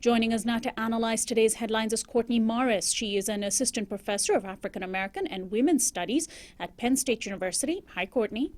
Joining us now to analyze today's headlines is Courtney Morris. She is an assistant professor of African American and Women's Studies at Penn State University. Hi, Courtney.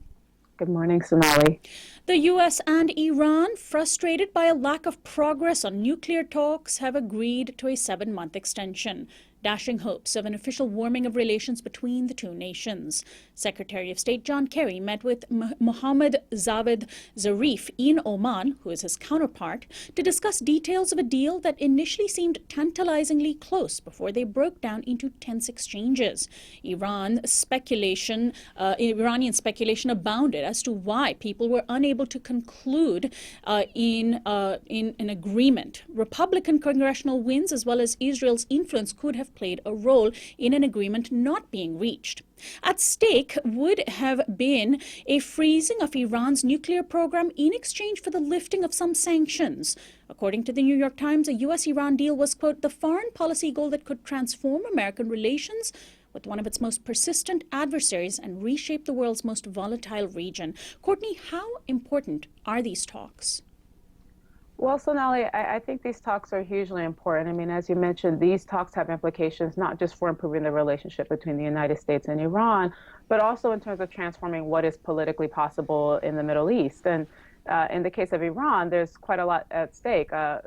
Good morning, Sonali. The U.S. and Iran, frustrated by a lack of progress on nuclear talks, have agreed to a 7-month extension, dashing hopes of an official warming of relations between the two nations. Secretary of State John Kerry met with Mohammed Javad Zarif in Oman, who is his counterpart, to discuss details of a deal that initially seemed tantalizingly close before they broke down into tense exchanges. Iranian speculation abounded as to why people were unable to conclude in an agreement. Republican congressional wins as well as Israel's influence could have played a role in an agreement not being reached. At stake would have been a freezing of Iran's nuclear program in exchange for the lifting of some sanctions. According to the New York Times, a U.S.-Iran deal was, quote, the foreign policy goal that could transform American relations with one of its most persistent adversaries and reshape the world's most volatile region. Courtney, how important are these talks? Well, Sonali, I think these talks are hugely important. I mean, as you mentioned, these talks have implications not just for improving the relationship between the United States and Iran, but also in terms of transforming what is politically possible in the Middle East. And in the case of Iran, there's quite a lot at stake. The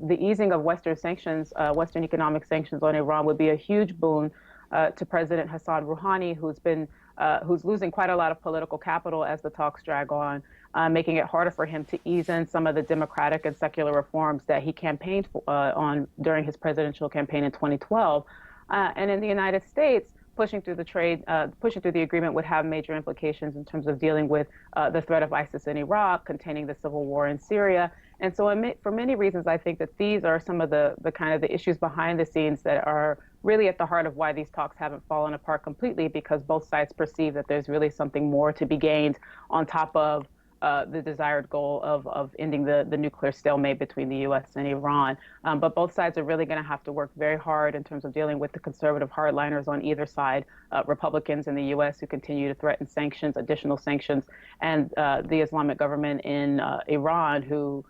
easing of Western sanctions, Western economic sanctions on Iran would be a huge boon to President Hassan Rouhani, who's losing quite a lot of political capital as the talks drag on, making it harder for him to ease in some of the democratic and secular reforms that he campaigned on during his presidential campaign in 2012. And in the United States, pushing through the agreement would have major implications in terms of dealing with the threat of ISIS in Iraq, containing the civil war in Syria. And so for many reasons, I think that these are some of the kind of the issues behind the scenes that are really at the heart of why these talks haven't fallen apart completely, because both sides perceive that there's really something more to be gained on top of the desired goal of ending the nuclear stalemate between the U.S. and Iran. But both sides are really going to have to work very hard in terms of dealing with the conservative hardliners on either side, Republicans in the U.S. who continue to threaten sanctions, additional sanctions, and the Islamic government in Iran who,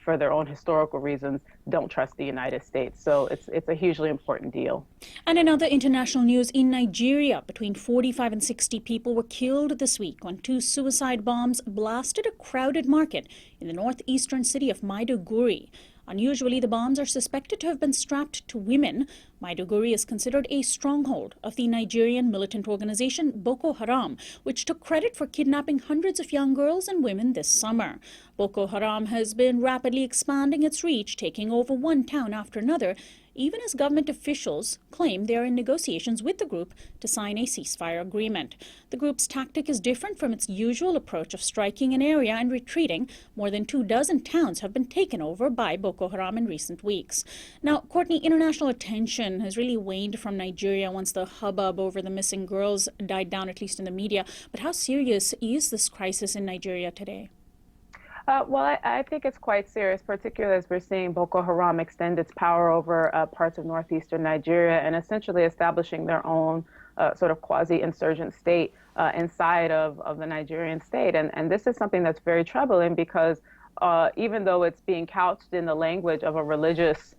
for their own historical reasons, don't trust the United States. So it's a hugely important deal. And in other international news, in Nigeria, between 45 and 60 people were killed this week when 2 suicide bombs blasted a crowded market in the northeastern city of Maiduguri. Unusually, the bombs are suspected to have been strapped to women. Maiduguri is considered a stronghold of the Nigerian militant organization Boko Haram, which took credit for kidnapping hundreds of young girls and women this summer. Boko Haram has been rapidly expanding its reach, taking over one town after another, even as government officials claim they are in negotiations with the group to sign a ceasefire agreement. The group's tactic is different from its usual approach of striking an area and retreating. More than 24 towns have been taken over by Boko Haram in recent weeks. Now, Courtney, international attention has really waned from Nigeria once the hubbub over the missing girls died down, at least in the media. But how serious is this crisis in Nigeria today? Well, I think it's quite serious, particularly as we're seeing Boko Haram extend its power over parts of northeastern Nigeria and essentially establishing their own sort of quasi-insurgent state inside of the Nigerian state. And this is something that's very troubling because even though it's being couched in the language of a religious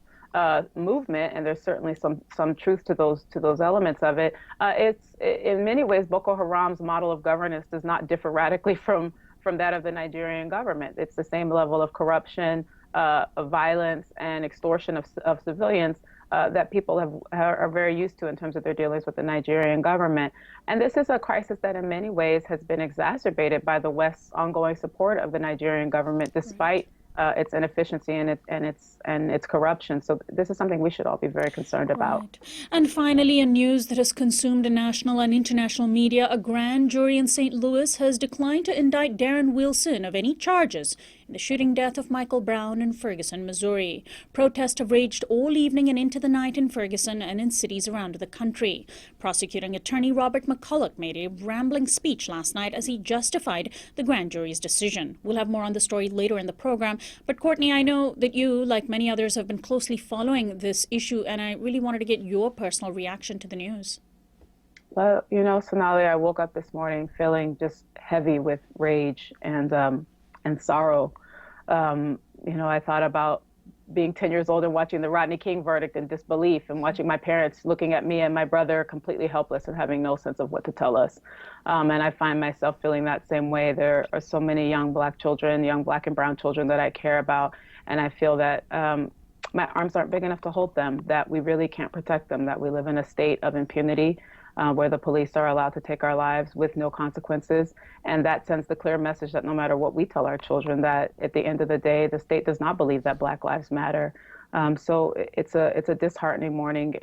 movement, and there's certainly some truth to those elements of it, it's in many ways Boko Haram's model of governance does not differ radically from that of the Nigerian government. It's the same level of corruption, of violence, and extortion of civilians that people are very used to in terms of their dealings with the Nigerian government. And this is a crisis that in many ways has been exacerbated by the West's ongoing support of the Nigerian government, despite its inefficiency and its corruption. So this is something we should all be very concerned about. Right. And finally, in news that has consumed national and international media, a grand jury in St. Louis has declined to indict Darren Wilson of any charges in the shooting death of Michael Brown in Ferguson, Missouri. Protests have raged all evening and into the night in Ferguson and in cities around the country. Prosecuting attorney Robert McCulloch made a rambling speech last night as he justified the grand jury's decision. We'll have more on the story later in the program. But Courtney, I know that you, like many others, have been closely following this issue, and I really wanted to get your personal reaction to the news. Well, Sonali, I woke up this morning feeling just heavy with rage and sorrow. I thought about being 10 years old and watching the Rodney King verdict in disbelief, and watching my parents looking at me and my brother completely helpless and having no sense of what to tell us. And I find myself feeling that same way. There are so many young Black children, young Black and brown children that I care about, and I feel that my arms aren't big enough to hold them, that we really can't protect them, that we live in a state of impunity where the police are allowed to take our lives with no consequences. And that sends the clear message that no matter what we tell our children, that at the end of the day, the state does not believe that Black lives matter. So it's a disheartening morning.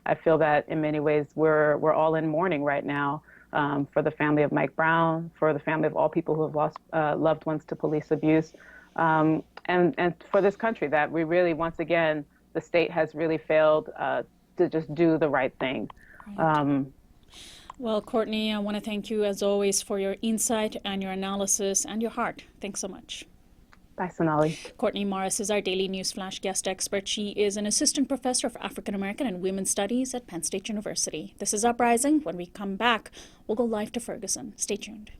I feel that in many ways we're all in mourning right now for the family of Mike Brown, for the family of all people who have lost loved ones to police abuse, and for this country, that we really, once again, the state has really failed to just do the right thing. Right. Well, Courtney, I want to thank you as always for your insight and your analysis and your heart. Thanks so much. Bye, Sonali. Courtney Morris is our Daily News Flash guest expert. She is an assistant professor of African American and Women's Studies at Penn State University. This is Uprising. When we come back, we'll go live to Ferguson. Stay tuned.